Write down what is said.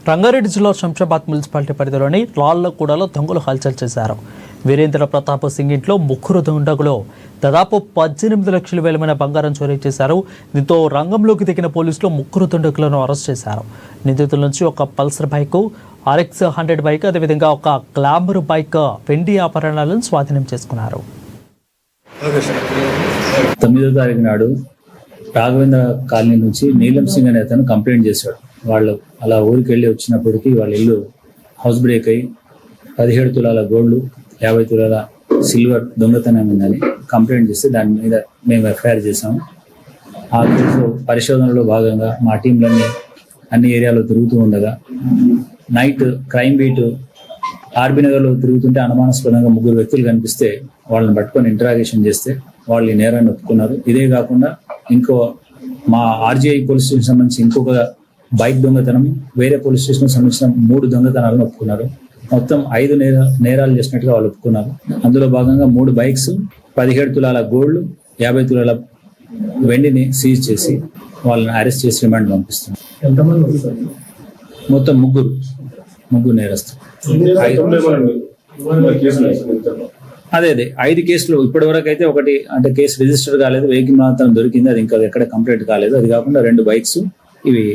రంగారెడ్డి జిల్లా శంషాబాద్ మున్సిపాలిటీ పరిధిలోని రాళ్లగూడలో దొంగలు హల్చల్ చేశారు. వీరేంద్ర ప్రతాప్ సింగ్ ఇంట్లో ముగ్గురు దుండగులు దాదాపు 18 లక్షల విలువైన బంగారం చోరీ చేశారు. దీంతో రంగంలోకి దిగిన పోలీసులు ముగ్గురు దుండగులను అరెస్ట్ చేశారు. నిందితుల నుంచి ఒక పల్సర్ బైక్, RX 100 బైక్, అదేవిధంగా ఒక గ్లామర్ బైక్, వెండి ఆభరణాలను స్వాధీనం చేసుకున్నారు. 9వ తారీఖు నాడు రాఘవేంద్ర కాలనీ నుంచి నీలం సింగ్ అనే అతను కంప్లైంట్ చేశాడు. వాళ్ళు అలా ఊరికి వెళ్ళి వచ్చినప్పటికీ వాళ్ళ ఇల్లు హౌస్ బ్రేక్ అయ్యి 17 తులాల గోల్డ్, 50 తులాల సిల్వర్ దొంగతనం ఉందని కంప్లైంట్ చేస్తే దాని మీద మేము ఎఫ్ఐఆర్ చేసాము. ఆ కేసు పరిశోధనలో భాగంగా మా టీంలన్నీ అన్ని ఏరియాలో తిరుగుతూ ఉండగా నైట్ క్రైమ్ బీట్ ఆర్బీ నగర్లో తిరుగుతుంటే అనుమానాస్పదంగా 3 వ్యక్తులు కనిపిస్తే వాళ్ళని పట్టుకొని ఇంటరాగేషన్ చేస్తే వాళ్ళు ఈ నేరాన్ని ఒప్పుకున్నారు. ఇదే కాకుండా ఇంకో మా RGI పోలీస్ స్టేషన్ సంబంధించి ఇంకొక బైక్ దొంగతనం, వేరే పోలీస్ స్టేషన్ సంబంధించిన 3 దొంగతనాలను ఒప్పుకున్నారు. మొత్తం 5 నేరాలు చేసినట్టుగా వాళ్ళు ఒప్పుకున్నారు. అందులో భాగంగా 3 బైక్స్, 17 తులాల గోల్డ్, 50 తులాల వెండిని సీజ్ చేసి వాళ్ళని అరెస్ట్ చేసి రిమాండ్ పంపిస్తున్నారు. మొత్తం ముగ్గురు నేరస్తులు. అదే 5 కేసులు ఇప్పటి వరకు అయితే ఒకటి అంటే కేసు రిజిస్టర్ కాలేదు, వెహికల్ మాత్రం దొరికింది, అది ఇంకా ఎక్కడ కంప్లీట్ కాలేదు. అది కాకుండా 2 బైక్స్ ఇవి